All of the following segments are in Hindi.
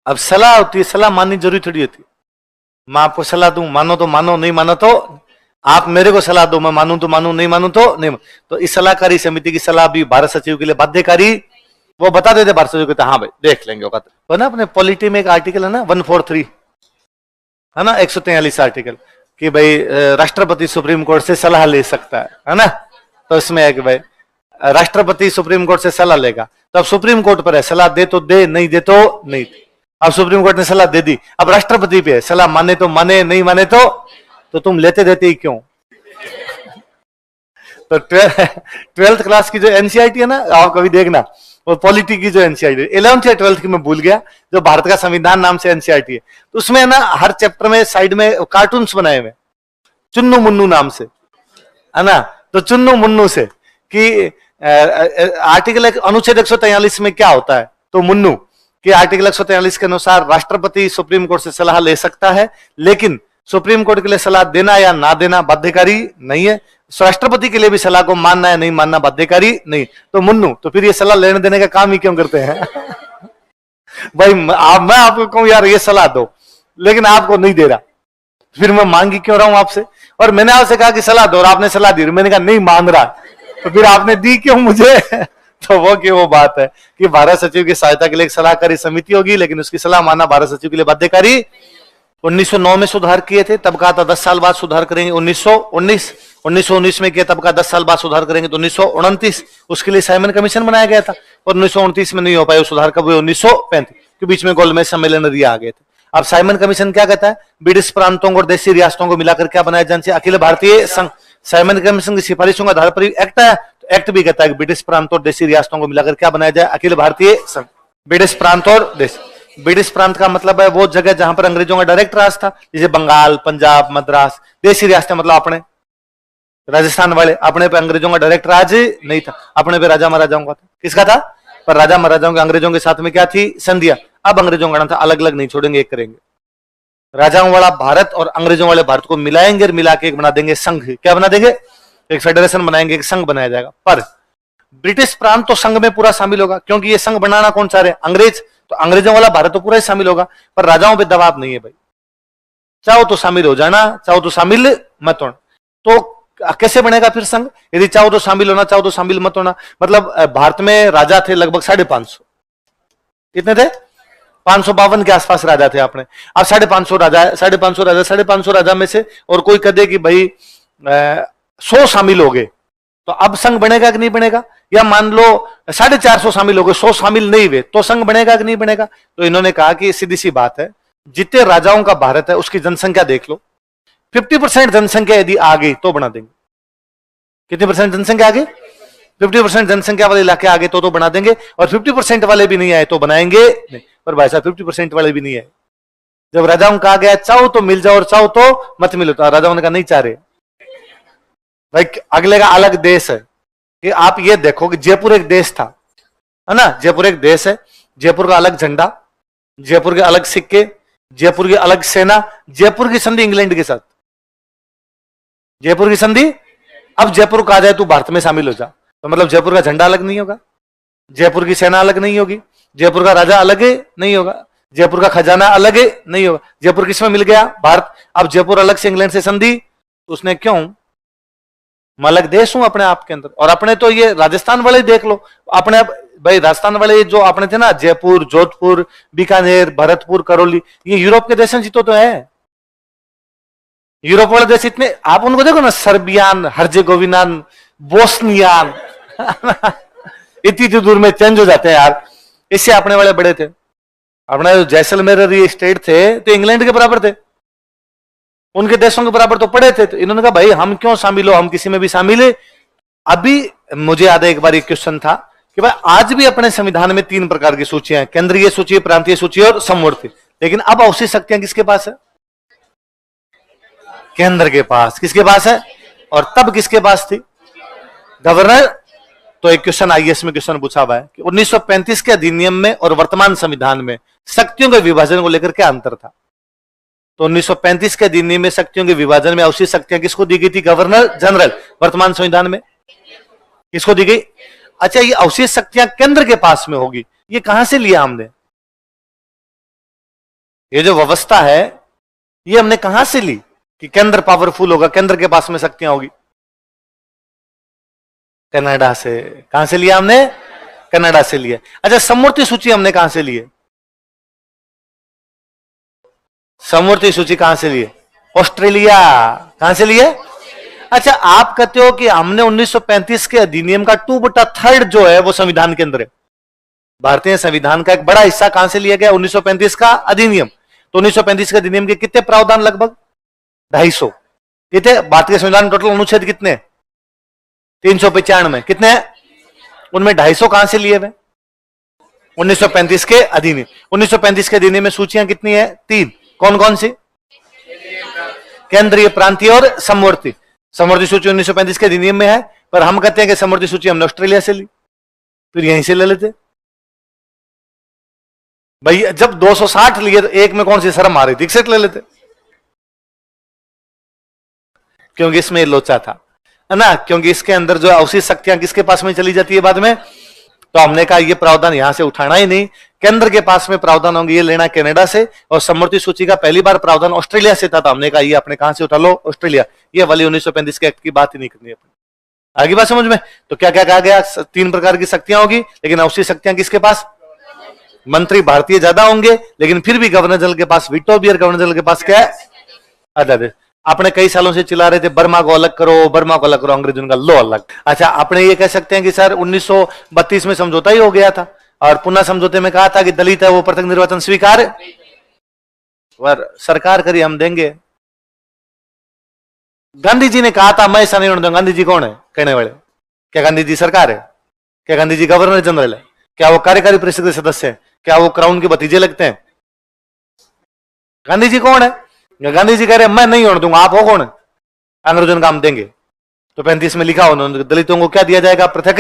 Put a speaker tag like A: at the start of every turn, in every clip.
A: अब सलाह होती है, सलाह माननी जरूरी थोड़ी होती। मैं आपको सलाह दूं, मानो तो मानो, नहीं मानो तो आप मेरे को सलाह दो, मैं मानूं तो मानूं, नहीं मानूं तो नहीं। तो इस सलाहकारी समिति की सलाह भी भारत सचिव के लिए बाध्यकारी। वो बता देते भारत सचिव, कहते हाँ भाई देख लेंगे। वो ना अपने पॉलिटी में एक आर्टिकल है ना 143, है ना 143 आर्टिकल, कि भाई राष्ट्रपति सुप्रीम कोर्ट से सलाह ले सकता है ना। तो इसमें है कि भाई राष्ट्रपति सुप्रीम कोर्ट से सलाह लेगा, तो अब सुप्रीम कोर्ट पर है, सलाह दे तो दे, नहीं दे तो नहीं। अब सुप्रीम कोर्ट ने सलाह दे दी, अब राष्ट्रपति पे है, सलाह माने तो माने, नहीं माने तो तुम लेते देते ही क्यों। तो 12th क्लास की जो एनसीईआरटी है ना, आप कभी देखना, और पॉलिटी की जो एनसीईआरटी 11th या 12th की मैं भूल गया, जो भारत का संविधान नाम से एनसीईआरटी है, तो उसमें ना हर चैप्टर में साइड में कार्टून्स बनाए हुए, चुन्नू मुन्नू नाम से, है ना। तो चुन्नू मुन्नू से कि आर्टिकल अनुच्छेद 143 में क्या होता है, तो मुन्नू कि आर्टिकल 143 के अनुसार राष्ट्रपति सुप्रीम कोर्ट से सलाह ले सकता है, लेकिन सुप्रीम कोर्ट के लिए सलाह देना या ना देना बाध्यकारी नहीं है। राष्ट्रपति के लिए भी सलाह को मानना या नहीं मानना बाध्यकारी नहीं। तो मुन्नू, तो फिर ये सलाह लेने देने का काम ही क्यों करते हैं। भाई मैं आपको कहूं यार ये सलाह दो, लेकिन आपको नहीं दे रहा, फिर मैं मांगी क्यों रहा हूं आपसे। और मैंने आपसे कहा कि सलाह दो और आपने सलाह दी, मैंने कहा नहीं मान रहा, तो फिर आपने दी क्यों मुझे। तो वो बात है कि भारत सचिव की सहायता के लिए एक सलाहकारी समिति होगी, लेकिन उसकी सलाह मानना भारत सचिव के लिए बाध्यकारी। 1909 में सुधार किए थे, तब कहा था 10 साल बाद सुधार करेंगे। 1919 में किया, तब कहा 10 साल बाद सुधार करेंगे। तो 1929 उसके लिए साइमन कमीशन बनाया गया था, और 1929 में नहीं हो पाया सुधार, कब हुए 1935 के बीच में गोलमेज सम्मेलन रिया आ गए थे। अब साइमन कमीशन क्या कहता है, ब्रिटिश प्रांतों और देशी रियासतों को मिलाकर क्या बनाया जाना चाहिए, अखिल भारतीय संघ। साइमन कमीशन की सिफारिशों के आधार पर एक्ट है, तो एक्ट भी कहता है कि ब्रिटिश प्रांत और देशी रियासतों को मिलाकर क्या बनाया जाए, अखिल भारतीय संघ। ब्रिटिश प्रांत और देश, ब्रिटिश प्रांत का मतलब है वो जगह जहां पर अंग्रेजों का डायरेक्ट राज था, जैसे बंगाल, पंजाब, मद्रास। देशी रियासतें मतलब अपने राजस्थान वाले, अपने पे अंग्रेजों का डायरेक्ट राज नहीं था, अपने पे राजा महाराजाओं का था। किसका था, पर राजा महाराजाओं के अंग्रेजों के साथ में क्या थी, संधियां। अब अंग्रेजों का नाम था, अलग अलग नहीं छोड़ेंगे, एक करेंगे। राजाओं वाला भारत और अंग्रेजों वाले भारत को मिलाएंगे और मिला के एक बना देंगे संघ। क्या बना देंगे, एक फेडरेशन बनाएंगे, एक संघ बनाया जाएगा। पर ब्रिटिश प्रांत तो संघ में पूरा शामिल होगा, क्योंकि ये संघ बनाना कौन सा रहे, अंग्रेज। तो अंग्रेजों वाला भारत तो पूरा ही शामिल होगा, पर राजाओं पे दबाव नहीं है भाई, चाहो तो शामिल हो जाना, चाहो तो शामिल मत होना। तो कैसे बनेगा फिर संघ, यदि चाहो तो शामिल होना, चाहो तो शामिल मत होना। मतलब भारत में राजा थे लगभग 550, कितने थे, 552 के आसपास राजा थे आपने। अब 550 राजा, 550 राजा में से और कोई कहे कि भाई 100 शामिल हो गए, तो अब संघ बनेगा कि नहीं बनेगा। या मान लो 450 शामिल हो गए, 100 शामिल नहीं हुए, तो संघ बनेगा कि नहीं बनेगा। तो इन्होंने कहा कि सीधी सी बात है, जितने राजाओं का भारत है उसकी जनसंख्या देख लो, 50% जनसंख्या यदि आ गई तो बना देंगे। कितनी परसेंट जनसंख्या आ गई, 50% जनसंख्या वाले इलाके आ गए तो बना देंगे, और 50% वाले भी नहीं आए तो बनाएंगे नहीं। पर भाई साहब 50% वाले भी नहीं आए, जब राजाओं कहा गया चाहो तो मिल जाओ और चाहो तो मत मिलो, तो राजाओं ने कहा नहीं चाह रहे भाई, अगले का अलग देश है। कि आप ये देखो कि जयपुर एक देश था, है ना, जयपुर एक देश है, जयपुर का अलग झंडा, जयपुर के अलग सिक्के, जयपुर की अलग सेना, जयपुर की संधि इंग्लैंड के साथ, जयपुर की संधि। अब जयपुर कहा जाए तू भारत में शामिल हो जा, तो मतलब जयपुर का झंडा अलग नहीं होगा, जयपुर की सेना अलग नहीं होगी, जयपुर का राजा अलग नहीं होगा, जयपुर का खजाना अलग नहीं होगा। जयपुर किसमें मिल गया, भारत। अब जयपुर अलग से इंग्लैंड से संधि, तो उसने क्यों, मैं अलग देश हूं अपने आप के अंदर। और अपने तो ये राजस्थान वाले देख लो, अपने भाई राजस्थान वाले जो अपने थे ना, जयपुर, जोधपुर, बीकानेर, भरतपुर, करौली, ये यूरोप के देशों से तो है। यूरोप वाले देश इतने, आप उनको देखो ना, सर्बियान, हर्जेगोविनान, बोस्नियान, इतनी दूर में चेंज हो जाते हैं यार। इससे अपने वाले बड़े थे, अपने जैसलमेर ये स्टेट थे तो इंग्लैंड के बराबर थे, उनके देशों के बराबर तो पड़े थे। तो इन्होंने कहा भाई हम क्यों शामिल हो, हम किसी में भी शामिल है। अभी मुझे याद है एक बार एक क्वेश्चन था कि भाई आज भी अपने संविधान में 3 प्रकार की सूचियां हैं, केंद्रीय सूची, प्रांतीय सूची और समवर्ती। लेकिन अब अवशिष्ट शक्तियां किसके पास है, केंद्र के पास। किसके पास है, और तब किसके पास थी, गवर्नर। तो एक क्वेश्चन आईएएस में क्वेश्चन पूछा हुआ है कि 1935 के अधिनियम में और वर्तमान संविधान में शक्तियों के विभाजन को लेकर क्या अंतर था। तो 1935 के अधिनियम में शक्तियों के विभाजन में अवशिष्ट शक्तियां किसको दी गई थी, गवर्नर जनरल। वर्तमान संविधान में किसको दी गई। अच्छा, ये अवशिष्ट शक्तियां केंद्र के पास में होगी, ये कहां से लिया हमने, ये जो व्यवस्था है ये हमने कहां से ली कि केंद्र पावरफुल होगा, केंद्र के पास में शक्तियां होगी? कनाडा से। कहां से लिया हमने? कनाडा से लिया। अच्छा, समवर्ती सूची हमने कहां से ली है? समवर्ती सूची कहां से लिए? ऑस्ट्रेलिया। कहां से लिए? अच्छा, आप कहते हो कि हमने 1935 के अधिनियम का 2/3 जो है वो संविधान के अंदर है। भारतीय संविधान का एक बड़ा हिस्सा कहां से लिया गया? 1935 का अधिनियम। तो 1935 के अधिनियम के कितने प्रावधान? लगभग 250। कितने? भारतीय संविधान टोटल अनुच्छेद कितने? 395। कितने हैं? उनमें 250 कहां से लिए हुए? 1935 के अधिनियम। 1935 के अधिनियम में सूचियां कितनी है? 3। कौन कौन सी? केंद्रीय, प्रांतीय और समवर्ती। समवर्ती सूची 1935 के अधिनियम में है, पर हम कहते हैं कि समवर्ती सूची हमने ऑस्ट्रेलिया से ली, फिर यहीं से ले लेते भाई। जब 260 लिए तो एक में कौन सी शर्म आ रही थी? इकसठ ले लेते, क्योंकि इसमें लोचा था, है ना? क्योंकि इसके अंदर जो अवशिष्ट शक्तियां किसके पास में चली जाती है बाद में? तो हमने कहा ये प्रावधान यहां से उठाना ही नहीं, केंद्र के पास में प्रावधान होंगे, ये लेना कनाडा से। और समवर्ती सूची का पहली बार प्रावधान ऑस्ट्रेलिया से था, तो हमने कहा ये अपने कहां से उठा लो? ऑस्ट्रेलिया। ये वाली 1935 के एक्ट की बात ही नहीं करनी अपनी। आगे बात समझ में? तो क्या क्या कहा गया? 3 प्रकार की शक्तियां होगी, लेकिन अवशिष्ट शक्तियां किसके पास? मंत्री भारतीय ज्यादा होंगे, लेकिन फिर भी गवर्नर जनरल के पास वीटो भी, और गवर्नर जनरल के पास क्या है? आजाद। आपने कई सालों से चिल्ला रहे थे बर्मा को अलग करो, बर्मा को अलग करो, अंग्रेजों का लो अलग। अच्छा, आपने ये कह सकते हैं कि सर 1932 में समझौता ही हो गया था, और पुनः समझौते में कहा था कि दलित है वो प्रत्यक्ष निर्वाचन स्वीकार, और सरकार करी हम देंगे। गांधी जी ने कहा था मैं ऐसा नहीं होने दूंगा। गांधी जी कौन है कहने वाले? क्या गांधी जी सरकार है? क्या गांधी जी गवर्नर जनरल है? क्या वो कार्यकारी परिषद के सदस्य है? क्या वो क्राउन के भतीजे लगते हैं? गांधी जी कौन है? गांधी जी कह रहे मैं नहीं होने दूंगा, आप हो कौन? अंग्रेजों का हम देंगे। तो 35 में लिखा उन्होंने दलितों को क्या दिया जाएगा? पृथक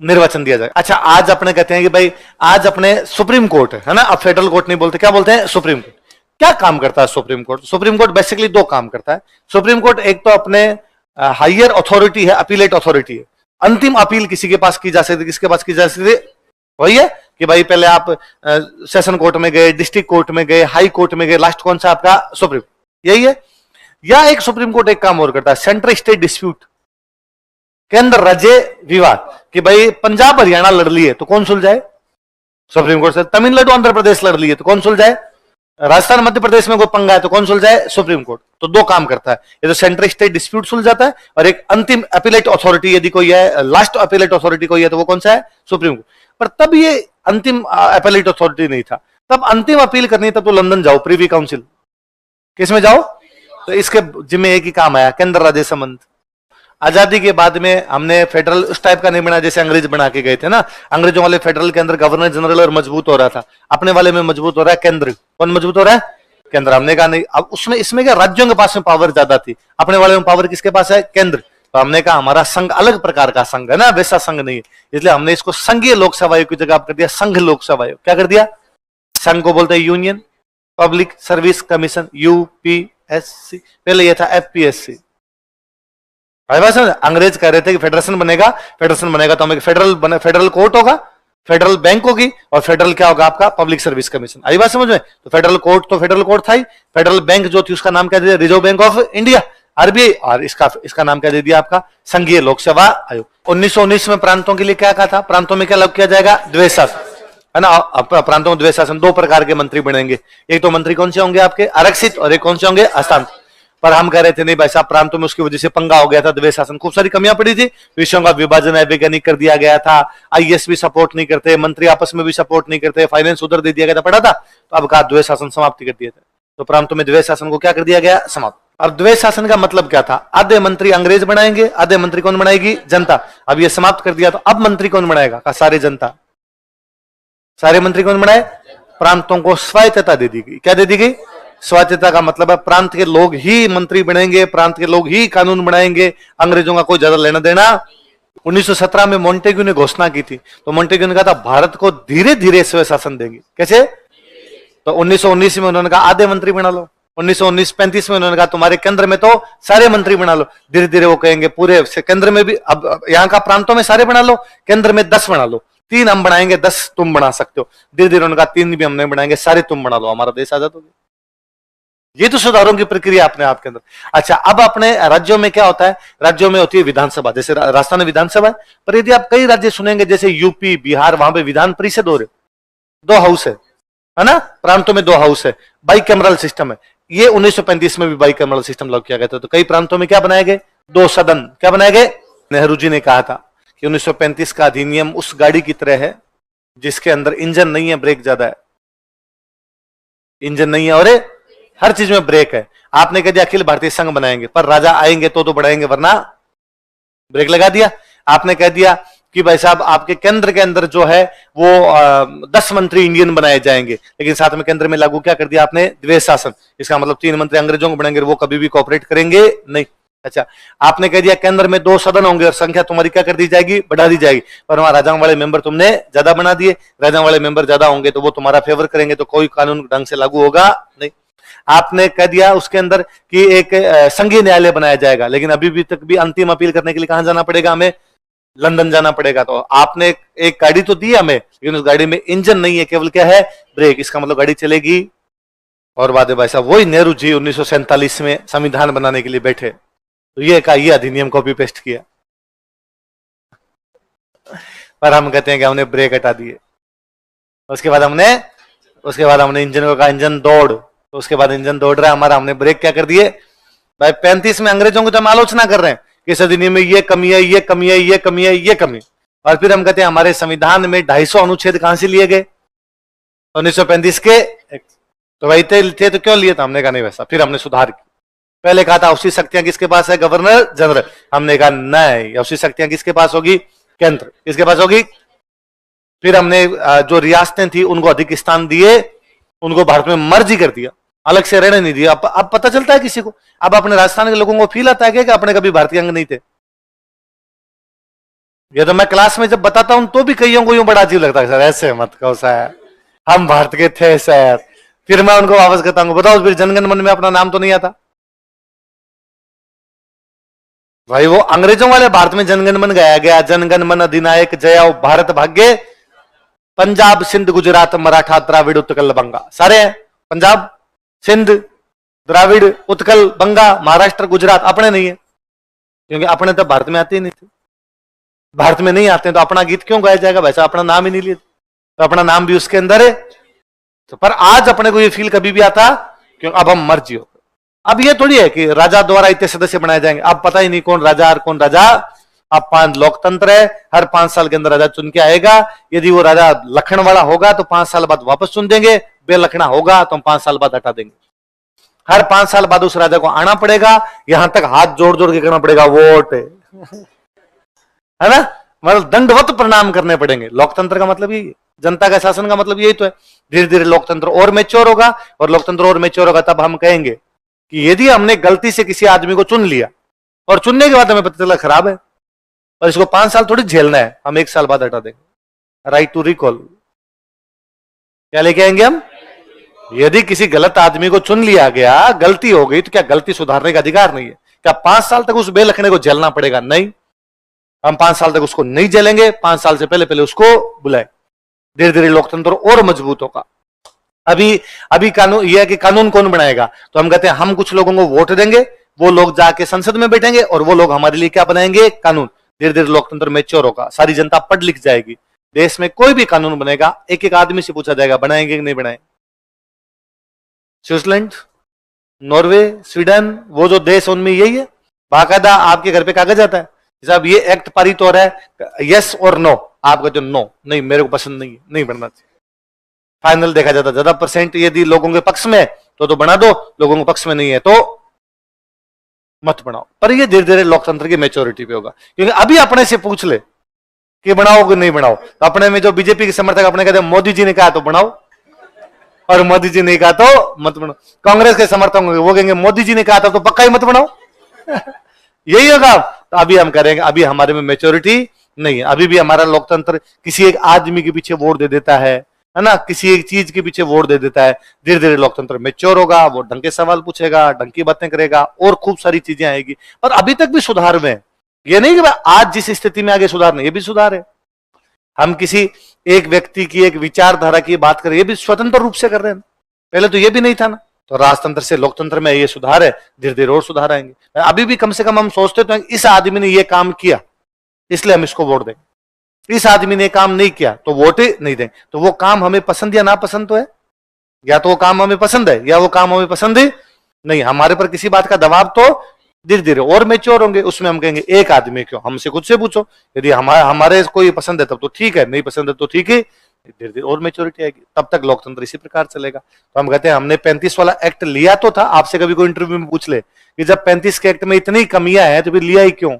A: निर्वाचन दिया जाएगा। अच्छा, आज अपने कहते हैं कि भाई आज अपने सुप्रीम कोर्ट है ना, अब फेडरल कोर्ट नहीं बोलते, क्या बोलते हैं? Supreme court. क्या काम करता है supreme court? Supreme court basically 2 काम करता है। सुप्रीम कोर्ट एक तो अपने हायर अथॉरिटी है, अपीलेट अथॉरिटी है। अंतिम अपील किसी के पास की जा सकती है, किसके पास की जा सकती है? वही है कि भाई पहले आप सेशन कोर्ट में गए, डिस्ट्रिक्ट कोर्ट में गए, हाई कोर्ट में गए, लास्ट कौन सा आपका? सुप्रीम। यही है। या एक सुप्रीम कोर्ट एक काम और करता है, सेंट्रल स्टेट डिस्प्यूट, केंद्र राज्य विवाद, कि भाई पंजाब हरियाणा लड़ लिए तो कौन सुलझाए? सुप्रीम कोर्ट से। तमिलनाडु आंध्र प्रदेश लड़ लिए तो कौन सुलझाए? राजस्थान मध्य प्रदेश में कोई पंगा है तो कौन सुलझाए? Supreme court. तो 2 काम करता है, ये तो सेंट्रल स्टेट डिस्प्यूट सुलझाता है, और एक अंतिम अपीलेट अथॉरिटी यदि कोई है, लास्ट अपीलेट अथॉरिटी कोई है, तो वो कौन सा है? Supreme court. पर तब ये अंतिम अपीलेट अथॉरिटी नहीं था, तब अंतिम अपील करनी तब तो लंदन जाओ, प्रीवी काउंसिल। किसमें जाओ? तो इसके जिम्मे एक ही काम आया, केंद्र राज्य संबंध। आजादी के बाद में हमने फेडरल उस टाइप का नहीं बना जैसे अंग्रेज बना के गए थे ना। अंग्रेजों वाले फेडरल के अंदर गवर्नर जनरल और मजबूत हो रहा था, अपने वाले में मजबूत हो रहा है केंद्र। कौन मजबूत हो रहा है? केंद्र। हमने कहा नहीं, अब उसमें इसमें क्या राज्यों के पास में पावर ज्यादा थी, अपने वाले में पावर किसके पास है? केंद्र। तो हमने कहा हमारा संघ अलग प्रकार का संघ है ना, वैसा संघ नहीं है, इसलिए हमने इसको संघीय लोकसभा आयोग की जगह कर दिया संघ लोकसभा आयोग। क्या कर दिया? संघ को बोलते हैं union public service commission, UPSC. पहले यह था एफपीएससी। अंग्रेज कह रहे थे कि फेडरेशन बनेगा, फेडरेशन बनेगा तो हमें फेडरल कोर्ट होगा, फेडरल बैंक होगी, और फेडरल क्या होगा आपका? Public service commission. आई बात समझ में? तो फेडरल कोर्ट था ही। फेडरल बैंक जो थी उसका नाम क्या दे दिया? Reserve bank of India, RBI. और इसका नाम क्या दे दिया आपका? संघीय लोकसभा आयोग। 1919 में प्रांतों के लिए क्या कहा था? प्रांतों में क्या लागू किया जाएगा? द्वैध शासन, है ना। प्रांतों में द्वैध शासन। 2 प्रकार के मंत्री बनेंगे, एक तो मंत्री कौन से होंगे आपके? आरक्षित, और एक कौन से होंगे? हस्तांतरित। पर हम कह रहे थे नहीं भाई साहब, प्रांतों में उसकी वजह से पंगा हो गया था, द्वैध शासन, खूब सारी कमियां पड़ी थी, विषयों का विभाजन वैज्ञानिक कर दिया गया था, आईएएस भी सपोर्ट नहीं करते, मंत्री आपस में भी सपोर्ट नहीं करते, फाइनेंस उधर दे दिया गया था, पड़ा था। तो अब कहा द्वैध शासन समाप्ति कर दिया था। तो प्रांतों में द्वैध शासन को क्या कर दिया गया? समाप्त। अब द्वैध शासन का मतलब क्या था? आधे मंत्री अंग्रेज बनाएंगे, आधे मंत्री कौन बनाएगी? जनता। अब ये समाप्त कर दिया, तो अब मंत्री कौन बनाएगा? कहा सारे जनता। सारे मंत्री कौन बनाए? प्रांतों को स्वायत्तता दे दी गई। क्या दे दी गई? स्वायत्तता का मतलब है प्रांत के लोग ही मंत्री बनेंगे, प्रांत के लोग ही कानून बनाएंगे, अंग्रेजों का कोई ज्यादा लेना देना। 1917 में मोंटेग्यू ने घोषणा की थी, तो मोंटेग्यू ने कहा था भारत को धीरे धीरे स्वयं शासन देंगे। कैसे? तो 1919 में उन्होंने कहा आधे मंत्री बना लो। 1935 में उन्होंने कहा तुम्हारे केंद्र में तो सारे मंत्री बना लो। धीरे धीरे वो कहेंगे पूरे केंद्र में भी, अब यहाँ का प्रांतों में सारे बना लो, केंद्र में 10 बना लो। 3 हम बनाएंगे, 10 तुम बना सकते हो। धीरे धीरे उन्होंने कहा 3 भी हम नहीं बनाएंगे, सारे तुम बना लो, हमारा देश आजाद हो गया। ये तो सुधारों की प्रक्रिया अपने आप के अंदर। अच्छा, अब अपने राज्यों में क्या होता है, राज्यों में होती है विधानसभा, जैसे राजस्थान में विधानसभा है, पर यदि आप कई राज्य सुनेंगे जैसे यूपी, बिहार, वहां पे विधान परिषद हो रहे, 2 हाउस है ना, प्रांतों में 2 हाउस है, बाइकैमरल सिस्टम है। ये 1935 में भी बाइकैमरल सिस्टम लागू किया गया था। तो कई प्रांतों में क्या बनाए गए, 2 सदन। क्या बनाए गए? नेहरू जी ने कहा था कि 1935 का अधिनियम उस गाड़ी की तरह है जिसके अंदर इंजन नहीं है, ब्रेक ज्यादा है। इंजन नहीं है और हर चीज में ब्रेक है। आपने कह दिया अखिल भारतीय संघ बनाएंगे, पर राजा आएंगे तो बढ़ाएंगे, वरना ब्रेक लगा दिया। आपने कह दिया कि भाई साहब आपके केंद्र के अंदर जो है वो 10 मंत्री इंडियन बनाए जाएंगे, लेकिन साथ में केंद्र में लागू क्या कर दिया आपने, द्वैध शासन। इसका मतलब 3 मंत्री अंग्रेजों को बनाएंगे, वो कभी भी कोऑपरेट करेंगे नहीं। अच्छा, आपने कह दिया केंद्र में 2 सदन होंगे और संख्या तुम्हारी क्या कर दी जाएगी, बढ़ा दी जाएगी, पर वहां राजाओं वाले मेंबर तुमने ज्यादा बना दिए। राजाओं वाले मेंबर ज्यादा होंगे तो वो तुम्हारा फेवर करेंगे, तो कोई कानून ढंग से लागू होगा नहीं। आपने कह दिया उसके अंदर कि एक संघीय न्यायालय बनाया जाएगा, लेकिन अभी भी तक भी अंतिम अपील करने के लिए कहां जाना पड़ेगा हमें, लंदन जाना पड़ेगा। तो आपने एक गाड़ी तो दी हमें, लेकिन उस गाड़ी में इंजन नहीं है, केवल क्या है, ब्रेक। इसका मतलब गाड़ी चलेगी। और बात है भाई साहब, वही नेहरू जी 1947 में संविधान बनाने के लिए बैठे, तो ये का ये अधिनियम कॉपी पेस्ट किया, पर हम कहते हैं कि हमने ब्रेक हटा दिए। उसके बाद हमने इंजन को कहा इंजन दौड़, तो उसके बाद इंजन दौड़ रहा है हमारा, हमने ब्रेक क्या कर दिए भाई। 35 में अंग्रेजों की तो हम आलोचना कर रहे हैं कि इस अधिनियम में ये कमी है, ये कमी है, ये कमी है, ये कमी, और फिर हम कहते हैं हमारे संविधान में 250 अनुच्छेद कहां से लिए गए, 1935 के। तो वही थे तो क्यों लिए था, हमने कहा नहीं वैसा। फिर हमने सुधार की, पहले कहा था औषधि शक्तियां किसके पास है, गवर्नर जनरल। हमने कहा नहीं, औषधि शक्तियां किसके पास होगी, केंद्र। किसके पास होगी? फिर हमने जो रियासतें थी उनको अधिक स्थान दिए, उनको भारत में मर्ज ही कर दिया, अलग से रहने नहीं दिया। अब पता चलता है किसी को, अब अपने राजस्थान के लोगों को फील आता है कि अपने कभी भारतीय अंग नहीं थे। ये तो मैं क्लास में जब बताता हूं तो भी कईयों को यूं बड़ा अजीब लगता है, सर ऐसे मत कहो सर, हम भारत के थे सर। फिर मैं उनको वापस कहता हूं, बताओ फिर जनगण मन में अपना नाम तो नहीं आता भाई। वो अंग्रेजों वाले भारत में जनगण मन गाया गया, जनगण मन अधिनायक जया भारत भाग्य, पंजाब सिंध गुजरात मराठा द्राविड़ उत्कल बंगा, सारे हैं। पंजाब, सिंध, द्राविड़, उत्कल, बंगा, महाराष्ट्र, गुजरात अपने नहीं है, क्योंकि अपने तो भारत में आते ही नहीं थे। भारत में नहीं आते हैं तो अपना गीत क्यों गाया जाएगा, वैसा अपना नाम ही नहीं लिया, तो अपना नाम भी उसके अंदर है। तो पर आज अपने को ये फील कभी भी आता क्यों, अब हम मर्जी हो। अब ये थोड़ी है कि राजा द्वारा इतने सदस्य बनाए जाएंगे, अब पता ही नहीं कौन राजा और कौन राजा। अब 5 लोकतंत्र है, हर 5 साल के अंदर राजा चुन के आएगा। यदि वो राजा लखन वाला होगा तो 5 साल बाद वापस चुन देंगे, बेलखना होगा तो हम 5 साल बाद हटा देंगे। हर 5 साल बाद उस राजा को आना पड़ेगा, यहां तक हाथ जोड़ जोड़ के करना पड़ेगा, वोट है ना, मतलब दंडवत प्रणाम करने पड़ेंगे। लोकतंत्र का मतलब यही है, जनता का शासन का मतलब यही तो है। धीरे धीरे लोकतंत्र और मैच्योर होगा, और लोकतंत्र और मैच्योर होगा तब हम कहेंगे कि यदि हमने गलती से किसी आदमी को चुन लिया और चुनने के बाद हमें पता चला खराब है, और इसको 5 साल थोड़ी झेलना है, हम 1 साल बाद हटा देंगे। राइट टू रिकॉल क्या लेके आएंगे हम। यदि किसी गलत आदमी को चुन लिया गया, गलती हो गई, तो क्या गलती सुधारने का अधिकार नहीं है? क्या 5 साल तक उस बेलखने को झेलना पड़ेगा? नहीं, हम 5 साल तक उसको नहीं झेलेंगे। 5 साल से पहले उसको बुलाए। धीरे धीरे लोकतंत्र और मजबूत होगा। अभी कानून यह है कि कानून कौन बनाएगा, तो हम कहते हैं हम कुछ लोगों को वोट देंगे, वो लोग जाके संसद में बैठेंगे और वो लोग हमारे लिए क्या बनाएंगे, कानून। धीरे धीरे लोकतंत्र मैच्योर होगा, सारी जनता पढ़ लिख जाएगी। देश में कोई भी कानून बनेगा, एक एक आदमी से पूछा जाएगा बनाएंगे कि नहीं बनाएंगे। स्विट्जरलैंड, नॉर्वे, स्वीडन, वो जो देश उनमें यही है, बाकायदा आपके घर पे कागज आता है, जब ये एक्ट पारित हो रहा है, यस और नो, आप कहते हो नो, नहीं मेरे को पसंद नहीं है, नहीं बनना चाहिए। फाइनल देखा जाता है, ज्यादा परसेंट यदि लोगों के पक्ष में तो बना दो, लोगों के पक्ष में नहीं है तो मत बनाओ। पर ये धीरे धीरे लोकतंत्र की मैच्योरिटी पे होगा, क्योंकि अभी अपने से पूछ ले कि बनाओ कि नहीं बनाओ, तो अपने में जो बीजेपी के समर्थक अपने कहते हैं मोदी जी ने कहा तो बनाओ, और मोदी जी ने कहा तो मत बनाओ। कांग्रेस के समर्थक होंगे, वो कहेंगे मोदी जी ने कहा था तो पक्का ही मत बनाओ। यही होगा। तो अभी हम करेंगे, अभी हमारे में मैच्योरिटी नहीं है, अभी भी हमारा लोकतंत्र किसी एक आदमी के पीछे वोट दे देता है ना, किसी एक चीज के पीछे वोट दे देता है। धीरे धीरे लोकतंत्र मैच्योर होगा, वो ढंग के सवाल पूछेगा, ढंग की बातें करेगा, और खूब सारी चीजें आएगी। पर अभी तक भी सुधार में, ये नहीं कि आज जिस स्थिति में आगे सुधार नहीं, ये भी सुधार है। हम किसी एक व्यक्ति की एक विचारधारा की बात करें, ये भी स्वतंत्र रूप से कर रहे हैं। पहले तो ये भी नहीं था ना। तो राजतंत्र से लोकतंत्र में ये सुधार है, धीरे धीरे और सुधार आएंगे। अभी भी कम से कम हम सोचते तो इस आदमी ने ये काम किया इसलिए हम इसको वोट देंगे, इस आदमी ने काम नहीं किया तो वोट ही नहीं देंगे। तो वो काम हमें पसंद या ना पसंद तो है, या तो वो काम हमें पसंद है या वो काम हमें पसंद ही नहीं। हमारे पर किसी बात का दबाव तो धीरे धीरे और मेच्योर होंगे, उसमें हम कहेंगे एक आदमी क्यों, हमसे खुद से पूछो। यदि हमारे कोई पसंद है तब तो ठीक है, नहीं पसंद है तो ठीक है, धीरे धीरे और मेच्योरिटी आएगी। तब तक लोकतंत्र इसी प्रकार चलेगा। तो हम कहते हैं हमने 35 वाला एक्ट लिया तो था। आपसे कभी कोई इंटरव्यू में पूछ ले कि जब 35 के एक्ट में इतनी कमियां हैं तो फिर लिया ही क्यों,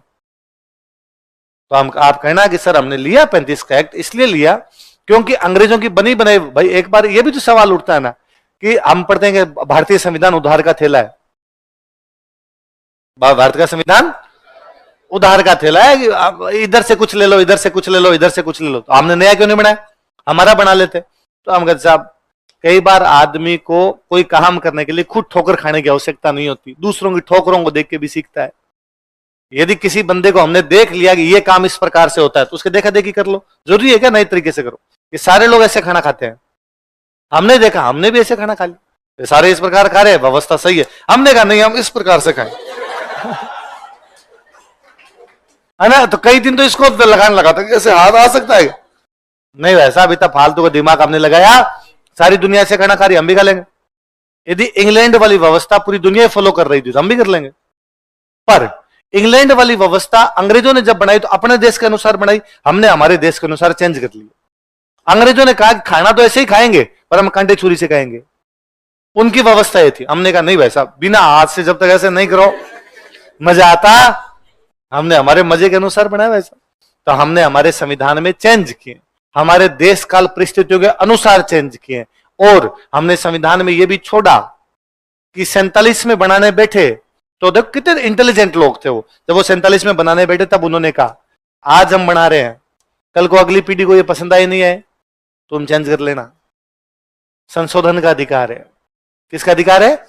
A: तो आप कहना कि सर हमने लिया 35 का एक्ट इसलिए लिया क्योंकि अंग्रेजों की बनी बनाई। भाई एक बार ये भी तो सवाल उठता है ना कि हम पढ़ते हैं कि भारतीय संविधान उधार का थैला है। भारत का संविधान उधार का थैला है कि इधर से कुछ ले लो, इधर से कुछ ले लो, इधर से कुछ ले लो। तो हमने नया क्यों नहीं बनाया, हमारा बना लेते। तो हम कहते साहब कई बार आदमी को कोई काम करने के लिए खुद ठोकर खाने की आवश्यकता नहीं होती, दूसरों की ठोकरों को देख के भी सीखता है। यदि किसी बंदे को हमने देख लिया कि ये काम इस प्रकार से होता है तो उसके देखा देखी कर लो। जरूरी है क्या नए तरीके से करो? ये सारे लोग ऐसे खाना खाते हैं, हमने देखा, हमने भी ऐसे खाना खा लिया, सारे इस प्रकार खा रहे हैं, व्यवस्था सही है। हमने कहा नहीं हम इस प्रकार से खाएं, है ना। तो कई दिन तो इसको लगाने लगा था कि ऐसे हाथ आ सकता है, नहीं वैसा अभी तक फालतू का दिमाग हमने लगाया। सारी दुनिया से खाना खा रही, हम भी खा लेंगे। यदि इंग्लैंड वाली व्यवस्था पूरी दुनिया फॉलो कर रही थी तो हम भी कर लेंगे। पर इंग्लैंड वाली व्यवस्था अंग्रेजों ने जब बनाई तो अपने देश के अनुसार बनाई, हमने हमारे देश के अनुसार चेंज कर लिया। अंग्रेजों ने कहा खाना तो ऐसे ही खाएंगे पर हम कांटे छुरी से खाएंगे, उनकी व्यवस्था ये थी। हमने कहा नहीं भाई साहब बिना हाथ से जब तक ऐसे नहीं करो मजा आता, हमने हमारे मजे के अनुसार बनाया वैसा। तो हमने हमारे संविधान में चेंज किए, हमारे देश काल परिस्थितियों के अनुसार चेंज किए। और हमने संविधान में यह भी छोड़ा कि 47 में बनाने बैठे तो देखो कितने इंटेलिजेंट लोग थे वो, जब वो 47 में बनाने बैठे तब उन्होंने कहा आज हम बना रहे हैं, कल को अगली पीढ़ी को ये पसंद आई नहीं है तो तुम चेंज कर लेना। संशोधन का अधिकार है। किसका अधिकार है?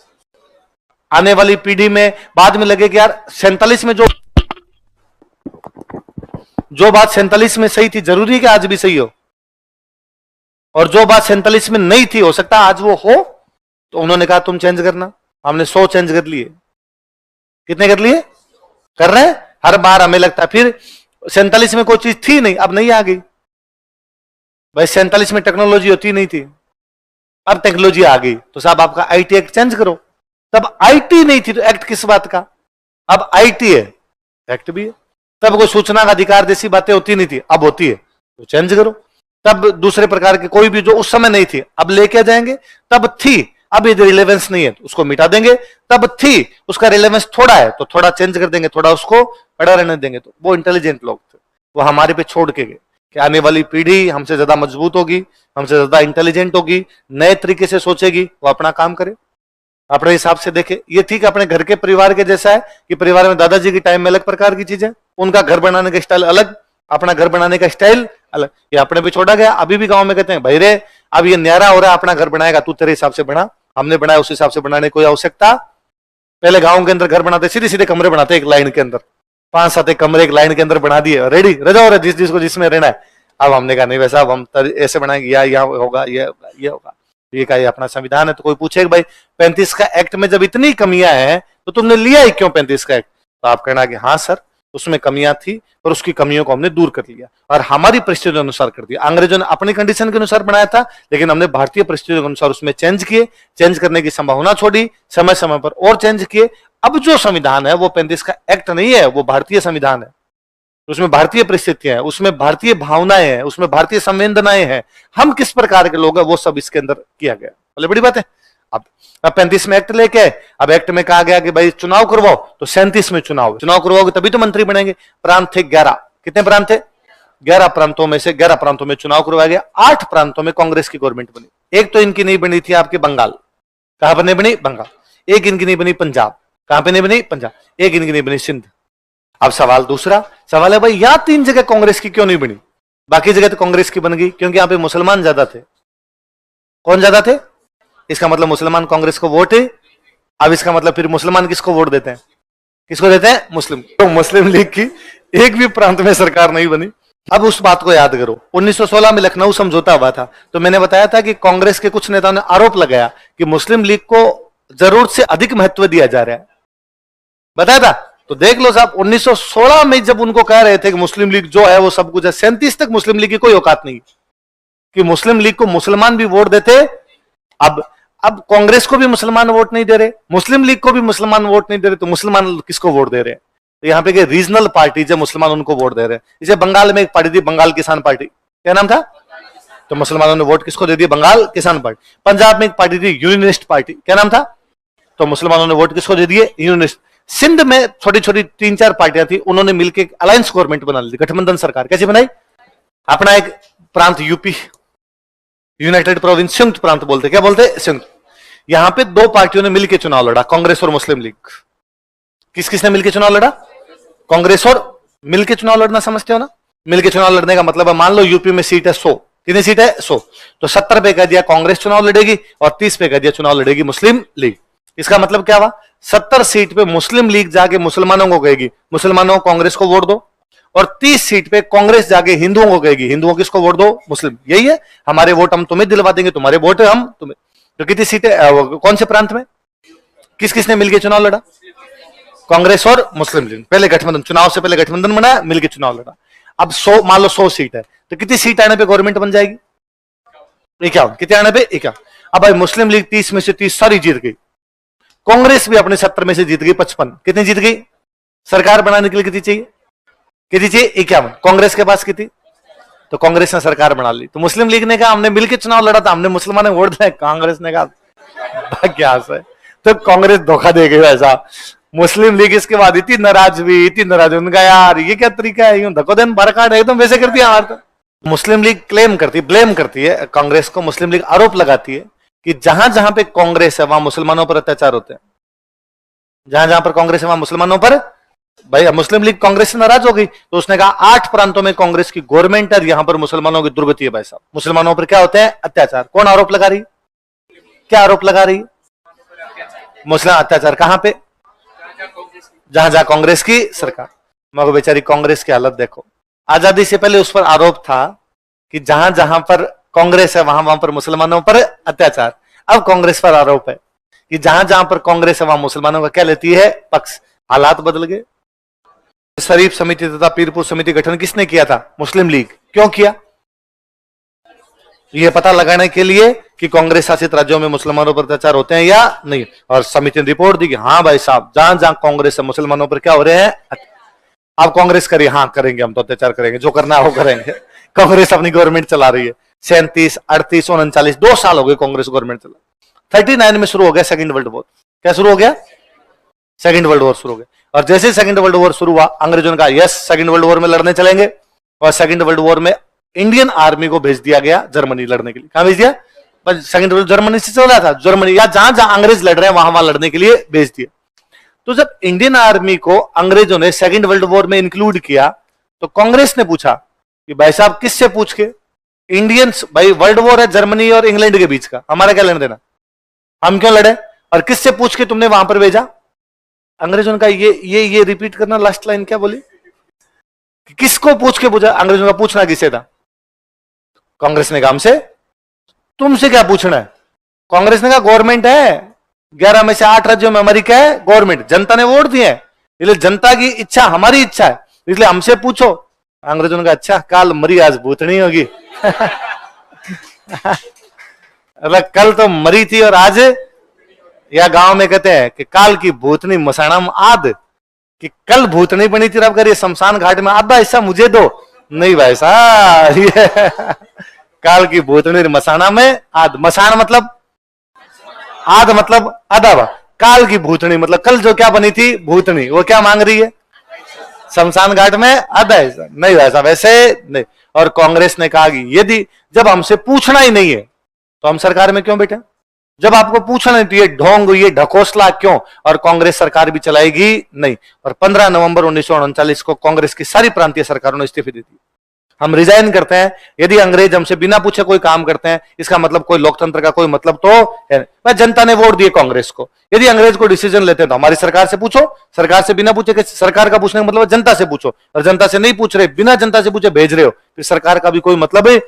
A: आने वाली पीढ़ी में बाद में लगे कि यार 47 में जो बात 47 में सही थी जरूरी है कि आज भी सही हो, और जो बात 47 में नहीं थी हो सकता आज वो हो। तो उन्होंने कहा तुम चेंज करना। हमने 100 चेंज कर लिए। कितने कर लिए? कर रहे हैं हर बार। हमें लगता है फिर 47 में कोई चीज थी नहीं, अब नहीं आ गई भाई। 47 में टेक्नोलॉजी होती नहीं थी, अब टेक्नोलॉजी आ गई तो साहब आपका आईटी एक्ट चेंज करो। तब आईटी नहीं थी तो एक्ट किस बात का? अब आईटी है, एक्ट भी है। तब कोई सूचना का अधिकार जैसी बातें होती नहीं थी, अब होती है तो चेंज करो। तब दूसरे प्रकार के कोई भी जो उस समय नहीं थी अब लेके जाएंगे। तब थी, अब यदि रिलेवेंस नहीं है तो उसको मिटा देंगे। तब थी, उसका रिलेवेंस थोड़ा है तो थोड़ा चेंज कर देंगे, थोड़ा उसको पड़ा रहने देंगे। तो वो इंटेलिजेंट लोग थे, वो हमारे पे छोड़ के गए कि आने वाली पीढ़ी हमसे ज्यादा मजबूत होगी, हमसे ज्यादा इंटेलिजेंट होगी, नए तरीके से सोचेगी, वो अपना काम करे, अपने हिसाब से देखे। ये ठीक अपने घर के परिवार के जैसा है कि परिवार में दादाजी के टाइम में अलग प्रकार की चीजें, उनका घर बनाने का स्टाइल अलग, अपना घर बनाने का स्टाइल अलग। ये अपने पे छोड़ा गया। अभी भी गांव में कहते हैं भाई रे अब ये न्यारा हो रहा है, अपना घर बनाएगा तू तेरे हिसाब से बना, हमने बनाया उस हिसाब से बनाने की कोई आवश्यकता। पहले गांव के अंदर घर बनाते सीधे सीधे कमरे बनाते एक लाइन के अंदर, 5-7 कमरे एक लाइन के अंदर बना दिए, रेडी रजा हो रहा है जिसको जिसमें रहना है। अब हमने कहा नहीं वैसा हम ऐसे बनाएंगे, या यहाँ होगा ये होगा। ये का ये अपना संविधान है। तो कोई पूछे भाई 35 का एक्ट में जब इतनी कमियां हैं तो तुमने लिया ही क्यों 35 का एक्ट? तो आप कहना कि हाँ सर उसमें कमियां थी और उसकी कमियों को हमने दूर कर लिया और हमारी परिस्थितियों के अनुसार कर दिया। अंग्रेजों ने अपनी कंडीशन के अनुसार बनाया था, लेकिन हमने भारतीय परिस्थितियों के अनुसार उसमें चेंज किए, चेंज करने की संभावना छोड़ी, समय समय पर और चेंज किए। अब जो संविधान है वो 35 का एक्ट नहीं है, वो भारतीय संविधान है। उसमें भारतीय परिस्थितियां हैं, उसमें भारतीय भावनाएं हैं, उसमें भारतीय संवेदनाएं हैं, हम किस प्रकार के लोग हैं वो सब इसके अंदर किया गया। बोले बड़ी बात है। अब 35 में एक्ट लेके, अब एक्ट में कहा गया कि भाई चुनाव करवाओ, तो 37 में चुनाव करवाओगे तभी तो मंत्री बनेंगे। प्रांत थे 11, कितने प्रांत थे? 11 प्रांतों में से 11 प्रांतों में चुनाव करवाया गया। 8 प्रांतों में कांग्रेस की गवर्नमेंट बनी। एक तो इनकी नहीं बनी थी आपके बंगाल, कहां पर नहीं बनी? बंगाल। एक इनकी नहीं बनी पंजाब, कहां पर नहीं बनी? पंजाब। एक इनकी नहीं बनी सिंध। अब सवाल दूसरा सवाल है भाई यहां 3 जगह कांग्रेस की क्यों नहीं बनी? बाकी जगह तो कांग्रेस की बन गई क्योंकि यहां पे मुसलमान ज्यादा थे। कौन ज्यादा थे? इसका मतलब मुसलमान कांग्रेस को वोट है। अब इसका मतलब फिर मुसलमान किसको वोट देते हैं? किसको देते हैं? मुस्लिम। तो मुस्लिम लीग की एक भी प्रांत में सरकार नहीं बनी। अब उस बात को याद करो, 1916 में लखनऊ समझौता हुआ था, तो मैंने बताया था कि कांग्रेस के कुछ नेताओं ने आरोप लगाया कि मुस्लिम लीग को जरूरत से अधिक महत्व दिया जा रहा है, बताया था। तो देख लो साहब, 1916 में जब उनको कह रहे थे कि मुस्लिम लीग जो है वो सब कुछ है, 37 तक मुस्लिम लीग की कोई औकात नहीं कि मुस्लिम लीग को मुसलमान भी वोट देते। अब कांग्रेस को भी मुसलमान वोट नहीं दे रहे, मुस्लिम लीग को भी मुसलमान वोट नहीं दे रहे, तो मुसलमान किसको वोट दे रहे हैं? तो यहाँ पे रीजनल पार्टी जब मुसलमान उनको वोट दे रहे हैं, जैसे बंगाल में एक पार्टी थी, बंगाल किसान पार्टी, क्या नाम था? तो मुसलमानों ने वोट किसको दे दिया? बंगाल किसान पार्टी। पंजाब में एक पार्टी थी यूनियनिस्ट पार्टी, क्या नाम था? तो मुसलमानों ने वोट किसको दे दिए? यूनियनिस्ट। सिंध में छोटी छोटी 3-4 पार्टियां थी, उन्होंने मिलकर अलायंस गवर्नमेंट बना ली, गठबंधन सरकार। कैसे बनाई? अपना एक प्रांत यूपी, यूनाइटेड प्रोविंस, संयुक्त प्रांत बोलते, क्या बोलते? संयुक्त। यहां पे 2 पार्टियों ने मिलकर चुनाव लड़ा, कांग्रेस और मुस्लिम लीग। किस किसने मिलकर चुनाव लड़ा? कांग्रेस और मिलकर चुनाव लड़ना समझते हो ना? मिलकर चुनाव लड़ने का मतलब है, मान लो यूपी में सीट है 100, कितनी सीट है? 100, तो 70 पे कह दिया कांग्रेस चुनाव लड़ेगी और 30 पे कह दिया चुनाव लड़ेगी मुस्लिम लीग। इसका मतलब क्या हुआ? 70 सीट पे मुस्लिम लीग जाके मुसलमानों को कहेगी मुसलमानों कांग्रेस को वोट दो, और 30 सीट पे कांग्रेस जाके हिंदुओं को कहेगी हिंदुओं किसको वोट दो? मुस्लिम। यही है, हमारे वोट हम तुम्हें दिलवा देंगे, तुम्हारे वोट है हम तुम्हें। तो कितनी सीटें, कौन से प्रांत में किस किसने मिलकर चुनाव लड़ा? कांग्रेस और मुस्लिम लीग। पहले गठबंधन, चुनाव से पहले गठबंधन बनाया, मिलकर चुनाव लड़ा। अब 100, मान लो 100 सीट है, तो कितनी सीट आने पे गवर्नमेंट बन जाएगी? 51। कितने आने पे? 51। अब भाई मुस्लिम लीग 30 में से 30 सारी जीत गई, कांग्रेस भी अपने 70 में से जीत गई 55। कितनी जीत गई? सरकार बनाने के लिए कितनी चाहिए? कितनी चाहिए? 51। कांग्रेस के पास कितनी? तो कांग्रेस ने सरकार बना ली। तो मुस्लिम लीग ने कहा हमने मिलकर चुनाव लड़ा था, हमने मुसलमानों को वोट दिया। कांग्रेस ने कहा क्या है, तो कांग्रेस धोखा दे गई। ऐसा मुस्लिम लीग इसके बाद इतनी नाराज हुई, इतनी नाराज हुई, उनका यार ये क्या तरीका है, यूं धक्को देन बरकाट एकदम वैसे करती है हमारे। तो मुस्लिम लीग क्लेम करती है, ब्लेम करती है कांग्रेस को। मुस्लिम लीग आरोप लगाती है कि जहां जहां पे कांग्रेस है वहां मुसलमानों पर अत्याचार होते हैं, जहां जहां पर कांग्रेस है वहां मुसलमानों पर। भाई मुस्लिम लीग कांग्रेस से नाराज हो गई, तो उसने कहा 8 प्रांतों में कांग्रेस की गवर्नमेंट है, यहां पर मुसलमानों की दुर्गति है। भाई साहब, मुसलमानों पर क्या होते हैं? अत्याचार। कौन आरोप लगा रही? क्या आरोप लगा रही? मुस्लिम अत्याचार कहां पे? जहां जहां कांग्रेस की सरकार। मगर बेचारी कांग्रेस की हालत देखो, आजादी से पहले उस पर आरोप था कि जहां जहां पर कांग्रेस है वहां वहां पर मुसलमानों पर अत्याचार। अब कांग्रेस पर आरोप है कि जहां जहां पर कांग्रेस है वहां मुसलमानों का क्या लेती है? पक्ष। हालात बदल गए। शरीफ समिति तथा पीरपुर समिति गठन किसने किया था? मुस्लिम लीग। क्यों किया? यह पता लगाने के लिए कि कांग्रेस शासित राज्यों में मुसलमानों पर अत्याचार होते हैं या नहीं। और समिति ने रिपोर्ट दी कि हाँ भाई साहब, जहां जहां कांग्रेस है मुसलमानों पर क्या हो रहे हैं? अब कांग्रेस करिए, हाँ करेंगे हम तो अत्याचार करेंगे, जो करना है वो करेंगे। कांग्रेस अपनी गवर्नमेंट चला रही है। 37, 38, 39 2 साल हो गए कांग्रेस गवर्नमेंट चला। 39 में शुरू हो गया सेकंड वर्ल्ड वॉर। क्या शुरू हो गया? सेकंड वर्ल्ड वॉर शुरू हो गया। और जैसे सेकंड वर्ल्ड वॉर शुरू हुआ, अंग्रेजों ने कहा यस सेकंड वर्ल्ड वॉर में लड़ने चलेंगे, और सेकंड वर्ल्ड वॉर में इंडियन आर्मी को भेज दिया गया जर्मनी लड़ने के लिए। कहां भेज दिया? सेकंड वर्ल्ड जर्मनी से चल रहा था, जर्मनी या जहां जहां अंग्रेज लड़ रहे हैं वहां वहां लड़ने के लिए भेज दिया। तो जब इंडियन आर्मी को अंग्रेजों ने सेकंड वर्ल्ड वॉर में इंक्लूड किया, तो कांग्रेस ने पूछा कि भाई साहब किससे पूछ के? इंडियंस, भाई वर्ल्ड वॉर है जर्मनी और इंग्लैंड के बीच का, हमारा क्या लेना देना, हम क्यों लड़े, और किससे पूछ के तुमने वहां पर भेजा? अंग्रेजों ने कहा ये रिपीट करना, लास्ट लाइन क्या बोली? किसको पूछ के पूछा? अंग्रेजों का पूछना किसे था? कांग्रेस ने कहा हमसे। तुमसे क्या पूछना है? कांग्रेस ने कहा गवर्नमेंट है, 11 में से 8 राज्यों में हमारी क्या है? गवर्नमेंट। जनता ने वोट दिए, इसलिए जनता की इच्छा हमारी इच्छा है, इसलिए हमसे पूछो। अंग्रेजों ने कहा अच्छा, काल मरी आज भूतनी होगी। अरे कल तो मरी थी और आज, या गांव में कहते हैं कि काल की भूतनी मसाणम आद, कि कल भूतनी बनी थी, अब करिए शमशान घाट में आधा हिस्सा मुझे दो। नहीं भाई साहब, काल की भूतनी मसाणा में आद, मसाण मतलब आध मतलब आधा, काल की भूतनी मतलब कल जो क्या बनी थी भूतनी, वो क्या मांग रही है? शमशान घाट में आधा हिस्सा। नहीं वैसा, वैसे नहीं। और कांग्रेस ने कहा कि यदि जब हमसे पूछना ही नहीं है तो हम सरकार में क्यों बैठे? जब आपको पूछना नहीं तो ये ढोंग, ये ढकोसला क्यों? और कांग्रेस सरकार भी चलाएगी नहीं। और 15 नवंबर 1939 को कांग्रेस की सारी प्रांतीय सरकारों ने इस्तीफे दे दिए। हम रिजाइन करते हैं, यदि अंग्रेज हमसे बिना पूछे कोई काम करते हैं, इसका मतलब कोई लोकतंत्र का कोई मतलब तो है। भाई जनता ने वोट दिए कांग्रेस को, यदि अंग्रेज को डिसीजन लेते हैं तो हमारी सरकार से पूछो, सरकार से बिना पूछे, सरकार का पूछने का मतलब जनता से पूछो, और जनता से नहीं पूछ रहे, बिना जनता से पूछे भेज रहे हो, फिर सरकार का भी कोई मतलब है